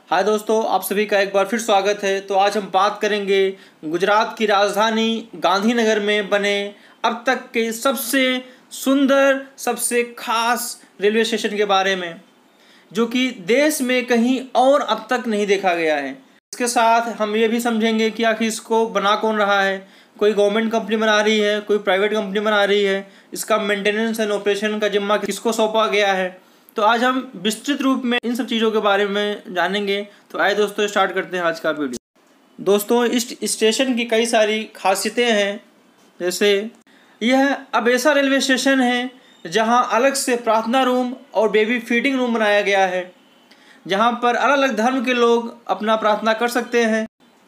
हाय दोस्तों, आप सभी का एक बार फिर स्वागत है। तो आज हम बात करेंगे गुजरात की राजधानी गांधीनगर में बने अब तक के सबसे सुंदर, सबसे खास रेलवे स्टेशन के बारे में, जो कि देश में कहीं और अब तक नहीं देखा गया है। इसके साथ हम ये भी समझेंगे कि आखिर इसको बना कौन रहा है। कोई गवर्नमेंट कंपनी बना रही है, कोई प्राइवेट कंपनी बना रही है, इसका मेंटेनेंस एंड ऑपरेशन का जिम्मा किसको सौंपा गया है। तो आज हम विस्तृत रूप में इन सब चीज़ों के बारे में जानेंगे। तो आइए दोस्तों, स्टार्ट करते हैं आज का वीडियो। दोस्तों, इस स्टेशन की कई सारी खासियतें हैं। जैसे यह अब ऐसा रेलवे स्टेशन है जहां अलग से प्रार्थना रूम और बेबी फीडिंग रूम बनाया गया है, जहां पर अलग अलग धर्म के लोग अपना प्रार्थना कर सकते हैं।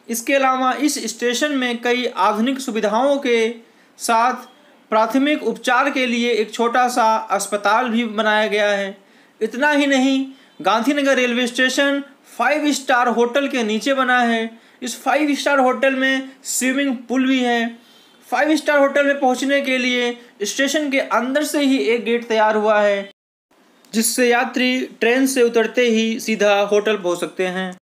इसके अलावा इस स्टेशन में कई आधुनिक सुविधाओं के साथ प्राथमिक उपचार के लिए एक छोटा सा अस्पताल भी बनाया गया है। इतना ही नहीं, Gandhinagar railway station 5 star hotel के नीचे बना है। इस 5 स्टार होटल में स्विमिंग पूल भी है। 5 स्टार होटल में पहुंचने के लिए स्टेशन के अंदर से ही एक गेट तैयार हुआ है, जिससे यात्री ट्रेन से उतरते ही सीधा होटल पहुंच सकते हैं।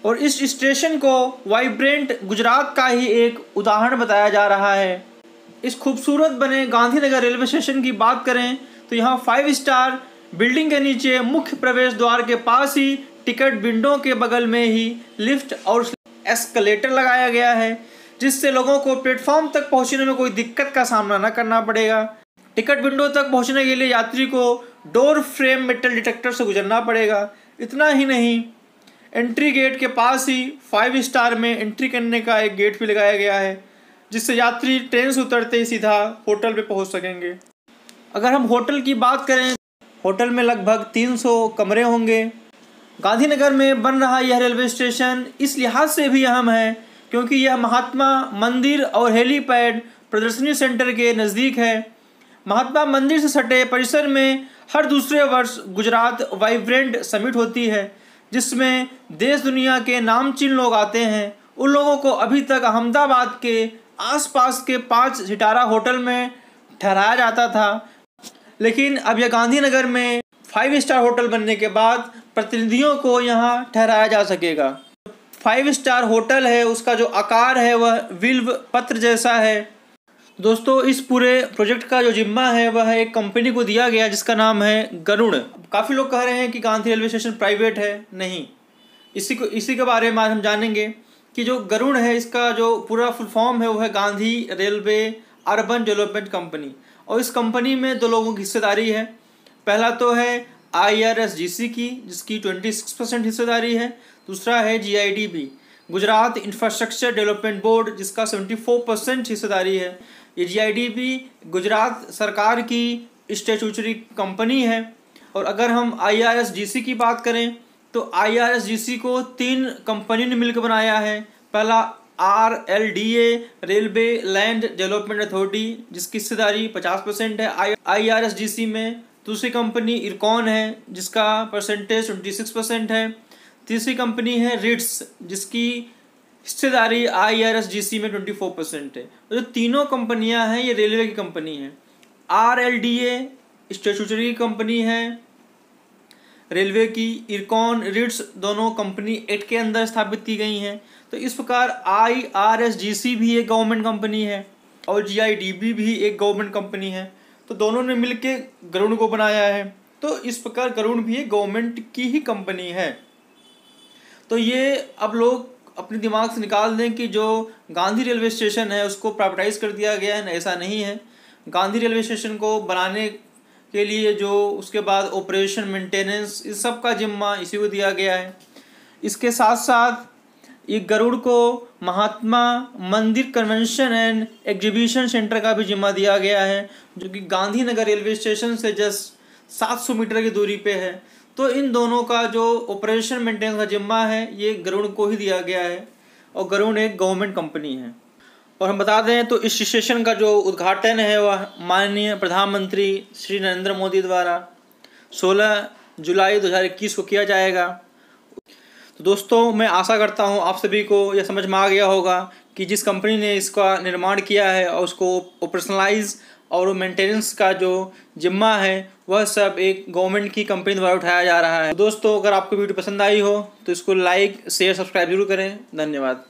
और इस स्टेशन को वाइब्रेंट गुजरात का ही एक उदाहरण बताया जा रहा है। इस खूबसूरत बने गांधीनगर रेलवे स्टेशन की बात करें तो यहाँ 5 स्टार बिल्डिंग के नीचे मुख्य प्रवेश द्वार के पास ही टिकट विंडो के बगल में ही लिफ्ट और एस्केलेटर लगाया गया है, जिससे लोगों को प्लेटफॉर्म तक पहुंचने में कोई दिक्कत का सामना न करना पड़ेगा। टिकट विंडो तक पहुंचने के लिए यात्री को डोर फ्रेम मेटल डिटेक्टर से गुजरना पड़ेगा। इतना ही नहीं, एंट्री गेट के पास ही 5 स्टार में एंट्री करने का एक गेट भी लगाया गया है, जिससे यात्री ट्रेन से उतरते ही सीधा होटल पे पहुंच सकेंगे। अगर हम होटल की बात करें, होटल में लगभग 300 कमरे होंगे। गांधीनगर में बन रहा यह रेलवे स्टेशन इस लिहाज से भी अहम है क्योंकि यह महात्मा मंदिर और हेलीपैड प्रदर्शनी सेंटर के नज़दीक है। महात्मा मंदिर से सटे परिसर में हर दूसरे वर्ष गुजरात वाइब्रेंट समिट होती है, जिसमें देश दुनिया के नामचीन लोग आते हैं। उन लोगों को अभी तक अहमदाबाद के आसपास के 5 सितारा होटल में ठहराया जाता था, लेकिन अब यह गांधीनगर में 5 स्टार होटल बनने के बाद प्रतिनिधियों को यहाँ ठहराया जा सकेगा। 5 स्टार होटल है, उसका जो आकार है वह विल्व पत्र जैसा है। दोस्तों, इस पूरे प्रोजेक्ट का जो जिम्मा है वह एक कंपनी को दिया गया जिसका नाम है गरुड़। काफ़ी लोग कह रहे हैं कि गांधी रेलवे स्टेशन प्राइवेट है। नहीं, इसी के बारे में आज हम जानेंगे कि जो गरुड़ है, इसका जो पूरा फुल फॉर्म है वह है Gandhi railway urban development company. और इस कंपनी में 2 लोगों की हिस्सेदारी है। पहला तो है IRSGC की, जिसकी 26% हिस्सेदारी है। दूसरा है GIDB, Gujarat infrastructure development board, जिसका 74% हिस्सेदारी है। ये GIDB गुजरात सरकार की स्टैट्यूटरी कंपनी है। और अगर हम IRSGC की बात करें तो IRSGC को 3 कंपनी ने मिलकर बनाया है। पहला RLDA, railway land development authority, जिसकी हिस्सेदारी 50% है IRSGC में। दूसरी कंपनी इरकॉन है, जिसका परसेंटेज 26% है। तीसरी कंपनी है रिट्स, जिसकी हिस्सेदारी IRSGC में 24% है। जो तीनों कंपनियां हैं ये रेलवे की कंपनी हैं। RLDA स्टैट्यूटरी कंपनी है रेलवे की, इरकॉन, रिट्स दोनों कंपनी एक्ट के अंदर स्थापित की गई हैं। तो इस प्रकार IRSGC भी एक गवर्नमेंट कंपनी है और GIDB भी एक गवर्नमेंट कंपनी है। तो दोनों ने मिलकर गरुड़ को बनाया है। तो इस प्रकार गरुड़ भी एक गवर्नमेंट की ही कंपनी है। तो ये अब लोग अपने दिमाग से निकाल दें कि जो गांधी रेलवे स्टेशन है उसको प्राइवेटाइज कर दिया गया है। ऐसा नहीं है। गांधी रेलवे स्टेशन को बनाने के लिए जो उसके बाद ऑपरेशन, मेंटेनेंस, इस सब का जिम्मा इसी को दिया गया है। इसके साथ साथ ये गरुड़ को महात्मा मंदिर कन्वेंशन एंड एग्जीबिशन सेंटर का भी जिम्मा दिया गया है, जो कि गांधीनगर रेलवे स्टेशन से जस्ट 700 मीटर की दूरी पे है। तो इन दोनों का जो ऑपरेशन मेंटेनेंस का जिम्मा है ये गरुड़ को ही दिया गया है और गरुड़ एक गवर्नमेंट कंपनी है। और हम बता दें तो इस स्टेशन का जो उद्घाटन है वह माननीय प्रधानमंत्री श्री नरेंद्र मोदी द्वारा 16 जुलाई 2021 को किया जाएगा। तो दोस्तों, मैं आशा करता हूं आप सभी को यह समझ में आ गया होगा कि जिस कंपनी ने इसका निर्माण किया है और उसको ऑपरेशनलाइज और वो मेंटेनेंस का जो जिम्मा है वह सब एक गवर्नमेंट की कंपनी द्वारा उठाया जा रहा है। दोस्तों, अगर आपको वीडियो पसंद आई हो तो इसको लाइक शेयर सब्सक्राइब जरूर करें। धन्यवाद।